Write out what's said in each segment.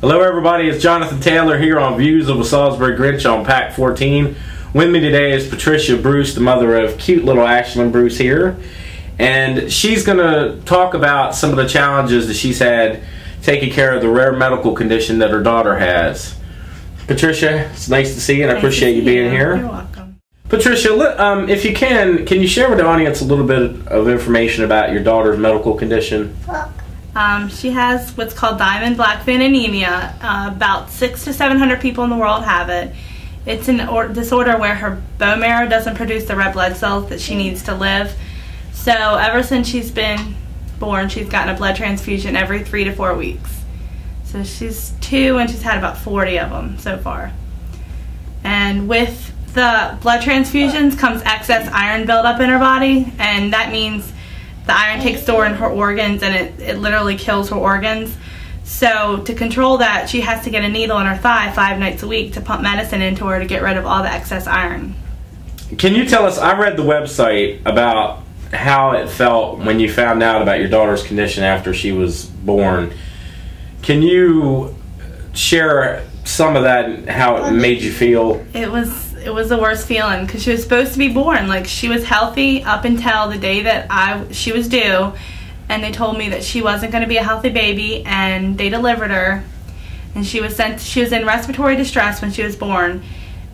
Hello everybody, it's Jonathan Taylor here on Views of a Salisbury Grinch on Pack 14. With me today is Patricia Bruce, the mother of cute little Ashlynn Bruce here. And she's going to talk about some of the challenges that she's had taking care of the rare medical condition that her daughter has. Patricia, it's nice to see you and I appreciate you being here. You're welcome. Patricia, if you can you share with the audience a little bit of information about your daughter's medical condition? She has what's called diamond black vein anemia. About 600 to 700 people in the world have it. It's an disorder where her bone marrow doesn't produce the red blood cells that she needs to live. So ever since she's been born, she's gotten a blood transfusion every 3 to 4 weeks. So she's 2 and she's had about 40 of them so far. And with the blood transfusions comes excess iron buildup in her body, and that means the iron takes store in her organs and it literally kills her organs. So to control that, she has to get a needle in her thigh 5 nights a week to pump medicine into her to get rid of all the excess iron. Can you tell us, I read the website about how it felt when you found out about your daughter's condition after she was born. Can you share some of that and how it made you feel? It was the worst feeling because she was supposed to be born. Like, she was healthy up until the day that she was due, and they told me that she wasn't going to be a healthy baby, and they delivered her, and she was in respiratory distress when she was born.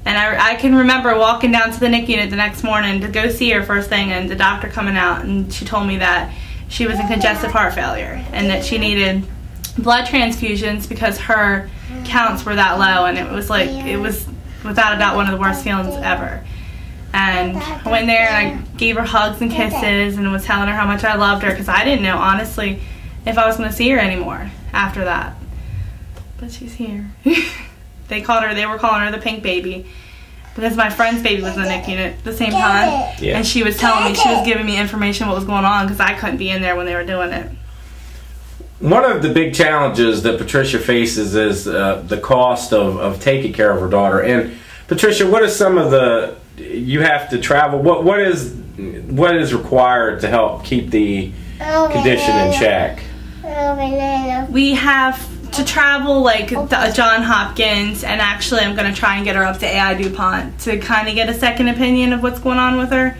And I can remember walking down to the NICU unit the next morning to go see her first thing, and the doctor coming out, and she told me that she was in congestive heart failure and that she needed blood transfusions because her counts were that low, and it was without a doubt one of the worst feelings ever. And I went there and I gave her hugs and kisses and was telling her how much I loved her because I didn't know, honestly, if I was going to see her anymore after that. But she's here. They were calling her the pink baby because my friend's baby was in the NICU unit at the same time. Yeah. And she was telling me, she was giving me information what was going on because I couldn't be in there when they were doing it. One of the big challenges that Patricia faces is the cost of taking care of her daughter. And Patricia, what is some of the, you have to travel, what is required to help keep the condition in check? We have to travel like John Hopkins, and actually I'm going to try and get her up to A.I. DuPont to kind of get a second opinion of what's going on with her.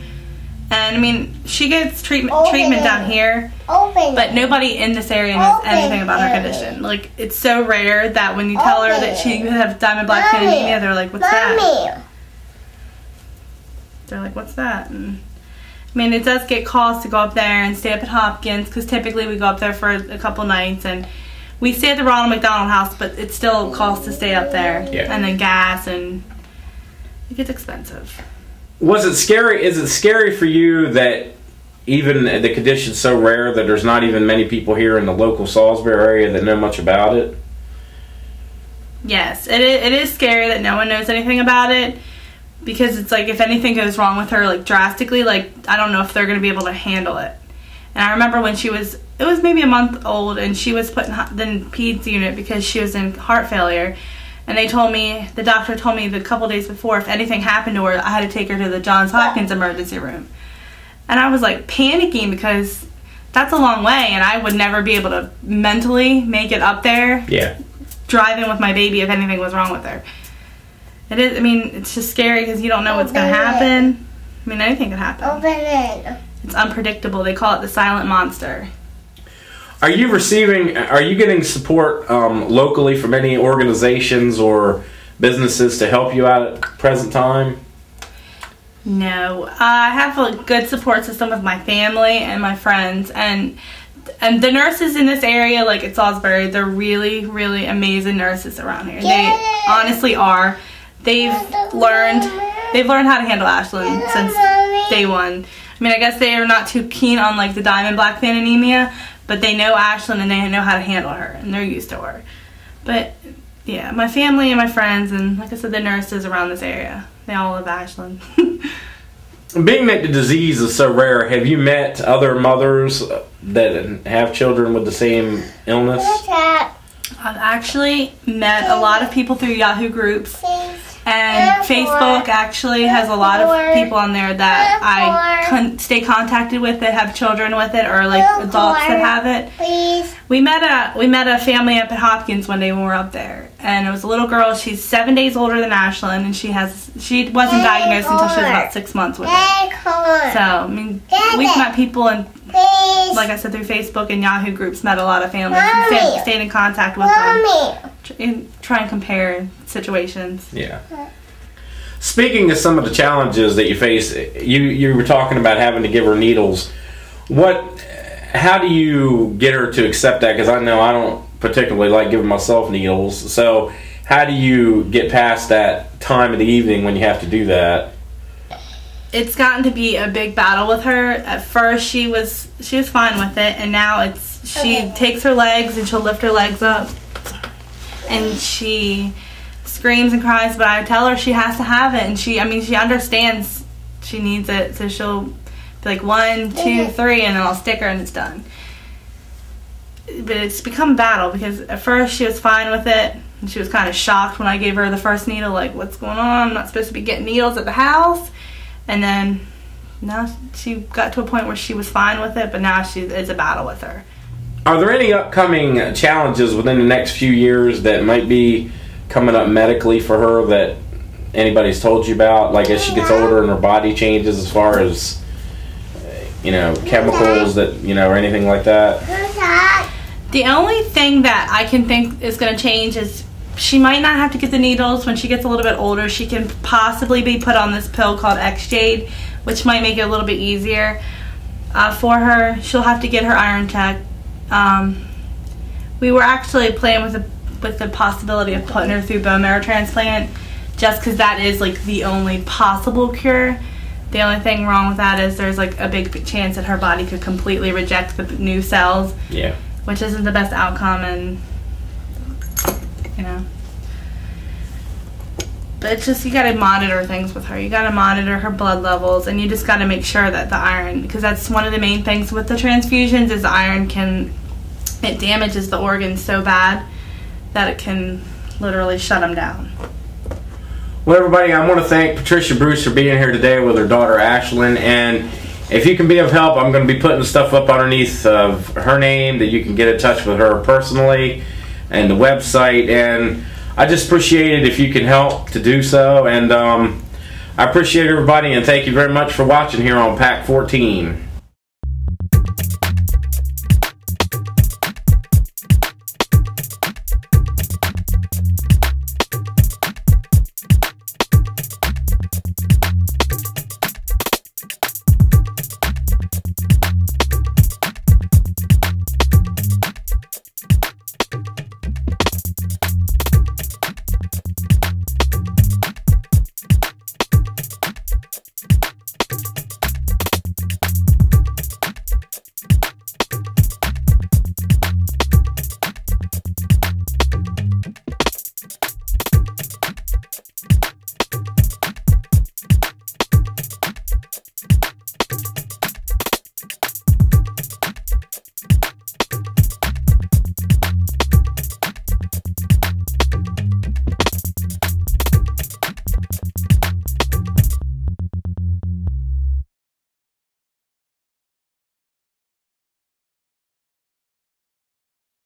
And I mean, she gets treatment down here, but nobody in this area knows anything about her condition. Like, it's so rare that when you tell her that she has diamond black vein anemia, they're like, what's that? They're like, what's that? And, I mean, it does get calls to go up there and stay up at Hopkins, because typically we go up there for a couple nights, and we stay at the Ronald McDonald House, but it still costs to stay up there. Yeah. And then gas, and it gets expensive. Was it scary? Is it scary for you that even the condition's so rare that there's not even many people here in the local Salisbury area that know much about it? Yes, it is scary that no one knows anything about it, because it's like if anything goes wrong with her, like drastically, like I don't know if they're going to be able to handle it. And I remember when it was maybe a month old, and she was put in the peds unit because she was in heart failure. And the doctor told me the couple days before, if anything happened to her, I had to take her to the Johns Hopkins emergency room. And I was like panicking because that's a long way, and I would never be able to mentally make it up there. Yeah. Driving with my baby if anything was wrong with her. It is. I mean, it's just scary because you don't know what's going to happen. I mean, anything could happen. It's unpredictable. They call it the silent monster. Are you getting support locally from any organizations or businesses to help you out at the present time? No. I have a good support system with my family and my friends, and the nurses in this area, like at Salisbury, they're really, really amazing nurses around here. They honestly are. They've learned how to handle Ashlynn since day one. I mean, I guess they are not too keen on like the diamond black vein anemia, but they know Ashlynn and they know how to handle her, and they're used to her. But yeah, my family and my friends, and like I said, the nurses around this area, they all love Ashlynn. Being that the disease is so rare, have you met other mothers that have children with the same illness? I've actually met a lot of people through Yahoo groups, and Facebook actually has a lot of people on there that I stay contacted with that have children with it, or like adults that have it. We met a family up at Hopkins one day when we were up there, and it was a little girl. She's 7 days older than Ashlynn, and she wasn't diagnosed until she was about 6 months with it. So I mean, we've met people, and like I said, through Facebook and Yahoo groups, met a lot of families, and stayed in contact with them, and try and compare situations. Yeah. Speaking of some of the challenges that you face, you were talking about having to give her needles. How do you get her to accept that? Because I know I don't particularly like giving myself needles. So how do you get past that time of the evening when you have to do that? It's gotten to be a big battle with her. At first she was fine with it, and now she takes her legs and she'll lift her legs up and she screams and cries, but I tell her she has to have it, and she understands she needs it, so she'll be like 1, 2, 3, and then I'll stick her and it's done. But it's become a battle because at first she was fine with it, and she was kind of shocked when I gave her the first needle, like, what's going on? I'm not supposed to be getting needles at the house. And then now she got to a point where she was fine with it, but now it's a battle with her. Are there any upcoming challenges within the next few years that might be coming up medically for her that anybody's told you about, like as she gets older and her body changes as far as chemicals that or anything like that? The only thing that I can think is going to change is she might not have to get the needles when she gets a little bit older. She can possibly be put on this pill called X-Jade, which might make it a little bit easier for her. She'll have to get her iron checked. We were actually playing with the possibility of putting her through bone marrow transplant, just because that is like the only possible cure. The only thing wrong with that is there's like a big chance that her body could completely reject the new cells. Yeah. Which isn't the best outcome, and but it's just, you got to monitor things with her. You got to monitor her blood levels, and you just got to make sure that the iron, because that's one of the main things with the transfusions, is the iron it damages the organs so bad that it can literally shut them down. Well, everybody, I want to thank Patricia Bruce for being here today with her daughter Ashlynn, and if you can be of help, I'm going to be putting stuff up underneath of her name that you can get in touch with her personally, and the website, and I just appreciate it if you can help to do so, and I appreciate everybody, and thank you very much for watching here on Pack 14.